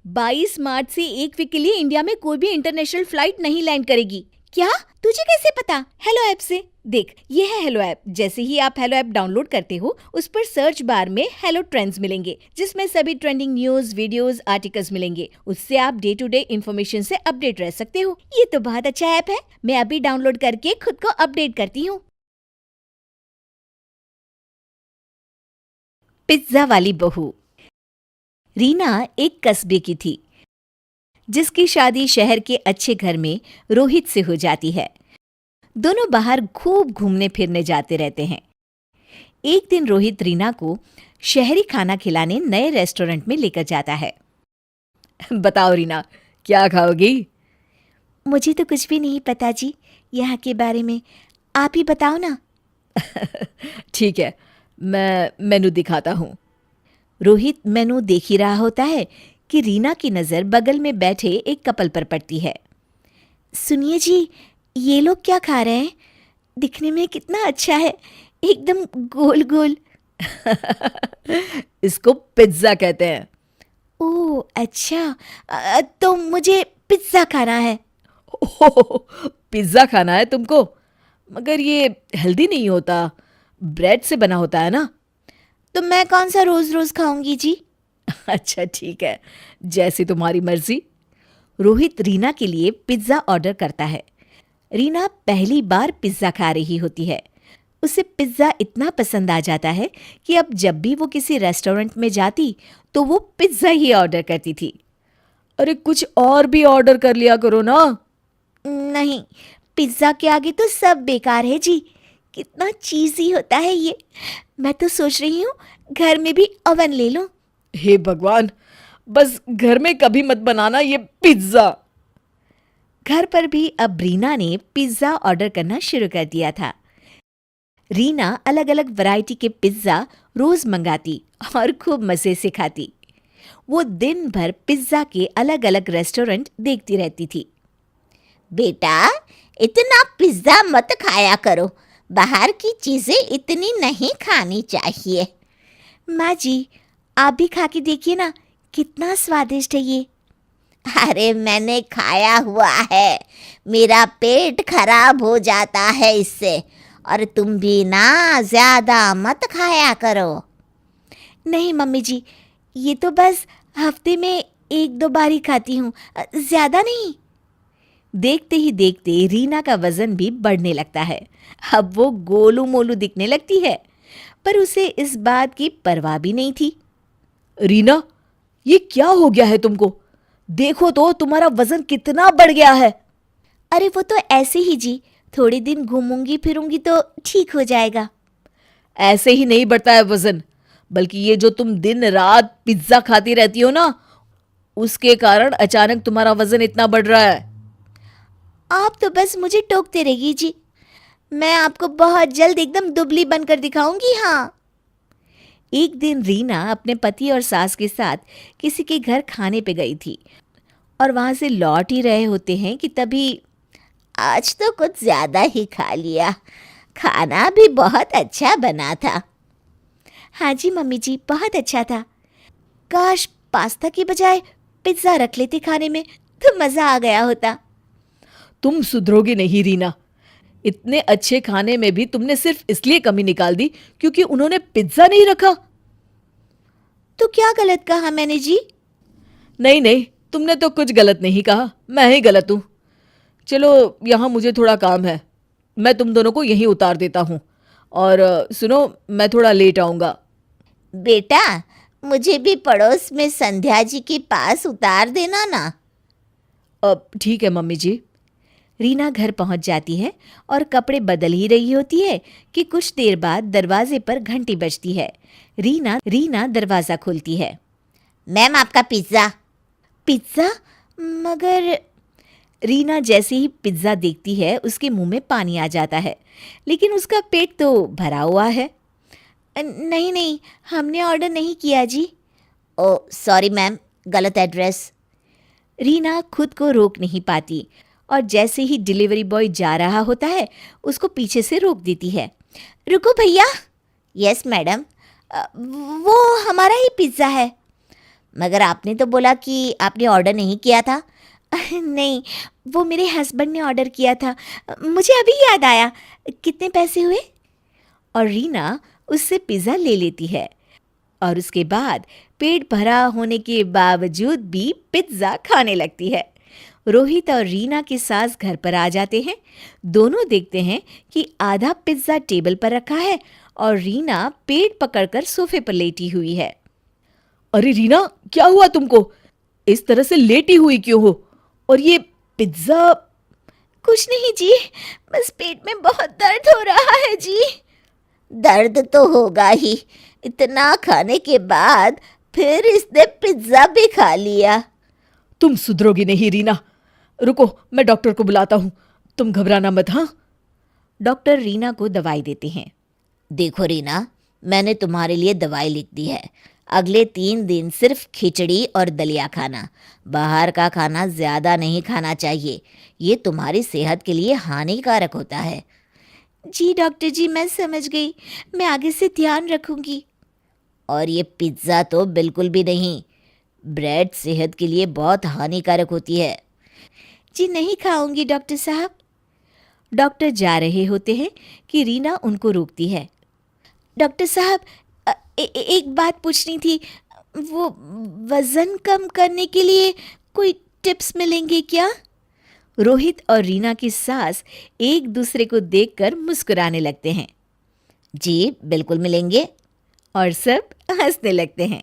22 मार्च से 1 वीक के लिए इंडिया में कोई भी इंटरनेशनल फ्लाइट नहीं लैंड करेगी। क्या? तुझे कैसे पता? हेलो ऐप से। देख, ये है हेलो ऐप। जैसे ही आप हेलो ऐप डाउनलोड करते हो, उस पर सर्च बार में हेलो ट्रेंड्स मिलेंगे, जिसमें सभी ट्रेंडिंग न्यूज, वीडियोस, आर्टिकल्स मिलेंगे। उससे आप डे टू डे इन्फॉर्मेशन से अपडेट रह सकते हो। ये तो बहुत अच्छा ऐप है। मैं अभी डाउनलोड करके खुद को अपडेट करती हूँ। पिज्जा वाली बहू। रीना एक कस्बे की थी, जिसकी शादी शहर के अच्छे घर में रोहित से हो जाती है। दोनों बाहर खूब घूमने फिरने जाते रहते हैं। एक दिन रोहित रीना को शहरी खाना खिलाने नए रेस्टोरेंट में लेकर जाता है। बताओ रीना, क्या खाओगी? मुझे तो कुछ भी नहीं पता जी, यहाँ के बारे में। आप ही बताओ ना। ठीक है, मैं मेनू दिखाता हूँ। रोहित मेनू देख ही रहा होता है कि रीना की नज़र बगल में बैठे एक कपल पर पड़ती है। सुनिए जी, ये लोग क्या खा रहे हैं? दिखने में कितना अच्छा है, एकदम गोल गोल। इसको पिज्ज़ा कहते हैं। ओह अच्छा, तो मुझे पिज्ज़ा खाना है। ओह, पिज्ज़ा खाना है तुमको? मगर ये हेल्दी नहीं होता, ब्रेड से बना होता है ना। तो मैं कौन सा रोज़ रोज़ खाऊंगी जी? अच्छा ठीक है, जैसी तुम्हारी मर्जी। रोहित रीना के लिए पिज्ज़ा ऑर्डर करता है। रीना पहली बार पिज्ज़ा खा रही होती है। उसे पिज्ज़ा इतना पसंद आ जाता है कि अब जब भी वो किसी रेस्टोरेंट में जाती तो वो पिज्ज़ा ही ऑर्डर करती थी। अरे कुछ और भी ऑर्डर कर लिया करो ना। नहीं, पिज्ज़ा के आगे तो सब बेकार है जी। कितना चीज़ी होता है ये। मैं तो सोच रही हूँ घर में भी ओवन ले लूँ। हे भगवान, बस घर में कभी मत बनाना ये पिज्ज़ा। घर पर भी अब रीना ने पिज्ज़ा ऑर्डर करना शुरू कर दिया था। रीना अलग अलग वैरायटी के पिज्ज़ा रोज़ मंगाती और खूब मज़े से खाती। वो दिन भर पिज्ज़ा के अलग अलग रेस्टोरेंट देखती रहती थी। बेटा, इतना पिज्ज़ा मत खाया करो। बाहर की चीज़ें इतनी नहीं खानी चाहिए। माँ जी, आप भी खा के देखिए ना, कितना स्वादिष्ट है ये। अरे मैंने खाया हुआ है, मेरा पेट खराब हो जाता है इससे। और तुम भी ना ज़्यादा मत खाया करो। नहीं मम्मी जी, ये तो बस हफ्ते में 1-2 बार ही खाती हूँ, ज़्यादा नहीं। देखते ही देखते रीना का वज़न भी बढ़ने लगता है। अब वो गोलू मोलू दिखने लगती है, पर उसे इस बात की परवाह भी नहीं थी। रीना, ये क्या हो गया है तुमको? देखो तो तुम्हारा वज़न कितना बढ़ गया है। अरे वो तो ऐसे ही जी, थोड़े दिन घूमूंगी फिरूंगी तो ठीक हो जाएगा। ऐसे ही नहीं बढ़ता है वज़न, बल्कि ये जो तुम दिन रात पिज्ज़ा खाती रहती हो ना, उसके कारण अचानक तुम्हारा वज़न इतना बढ़ रहा है। आप तो बस मुझे टोकते रहिए जी, मैं आपको बहुत जल्द एकदम दुबली बनकर दिखाऊंगी। हाँ। एक दिन रीना अपने पति और सास के साथ किसी के घर खाने पे गई थी और वहां से लौट ही रहे होते हैं कि तभी आज तो कुछ ज़्यादा ही खा लिया, खाना भी बहुत अच्छा बना था। हाँ जी मम्मी जी, बहुत अच्छा था। काश पास्ता की बजाय पिज्ज़ा रख लेते खाने में, तो मज़ा आ गया होता। तुम सुधरोगी नहीं रीना। इतने अच्छे खाने में भी तुमने सिर्फ इसलिए कमी निकाल दी क्योंकि उन्होंने पिज्ज़ा नहीं रखा। तो क्या गलत कहा मैंने जी? नहीं नहीं, तुमने तो कुछ गलत नहीं कहा, मैं ही गलत हूँ। चलो, यहाँ मुझे थोड़ा काम है, मैं तुम दोनों को यहीं उतार देता हूँ। और सुनो, मैं थोड़ा लेट आऊँगा। बेटा, मुझे भी पड़ोस में संध्या जी के पास उतार देना ना। अब ठीक है मम्मी जी। रीना घर पहुंच जाती है और कपड़े बदल ही रही होती है कि कुछ देर बाद दरवाजे पर घंटी बजती है। रीना दरवाज़ा खोलती है। मैम, आपका पिज़्ज़ा। पिज़्ज़ा? मगर रीना जैसे ही पिज़्ज़ा देखती है उसके मुंह में पानी आ जाता है, लेकिन उसका पेट तो भरा हुआ है। नहीं नहीं, हमने ऑर्डर नहीं किया जी। ओ सॉरी मैम, गलत एड्रेस। रीना खुद को रोक नहीं पाती और जैसे ही डिलीवरी बॉय जा रहा होता है उसको पीछे से रोक देती है। रुको भैया। यस मैडम, वो हमारा ही पिज़्ज़ा है। मगर आपने तो बोला कि आपने ऑर्डर नहीं किया था। नहीं, वो मेरे हस्बैंड ने ऑर्डर किया था। मुझे अभी याद आया। कितने पैसे हुए? और रीना उससे पिज़्ज़ा ले लेती है और उसके बाद पेट भरा होने के बावजूद भी पिज़्ज़ा खाने लगती है। रोहित और रीना की सास घर पर आ जाते हैं। दोनों देखते हैं कि आधा पिज़्ज़ा टेबल पर रखा है और रीना पेट पकड़कर सोफे पर लेटी हुई है। अरे रीना, क्या हुआ तुमको? इस तरह से लेटी हुई क्यों हो? और ये पिज़्ज़ा? कुछ नहीं जी, बस पेट में बहुत दर्द हो रहा है जी। दर्द तो होगा ही, इतना खाने के बाद फिर इसने पिज्ज़ा भी खा लिया। तुम सुधरोगी नहीं रीना। रुको, मैं डॉक्टर को बुलाता हूँ। तुम घबराना मत, हाँ? डॉक्टर रीना को दवाई देते हैं। देखो रीना, मैंने तुम्हारे लिए दवाई लिख दी है। अगले 3 दिन सिर्फ खिचड़ी और दलिया खाना। बाहर का खाना ज़्यादा नहीं खाना चाहिए, ये तुम्हारी सेहत के लिए हानिकारक होता है। जी डॉक्टर जी, मैं समझ गई। मैं आगे से ध्यान रखूंगी। और ये पिज़्ज़ा तो बिल्कुल भी नहीं। ब्रेड सेहत के लिए बहुत हानिकारक होती है। जी नहीं खाऊंगी डॉक्टर साहब। डॉक्टर जा रहे होते हैं कि रीना उनको रोकती है। डॉक्टर साहब, एक बात पूछनी थी। वो वज़न कम करने के लिए कोई टिप्स मिलेंगे क्या? रोहित और रीना की सास एक दूसरे को देखकर मुस्कुराने लगते हैं जी बिल्कुल मिलेंगे। और सब हंसने लगते हैं।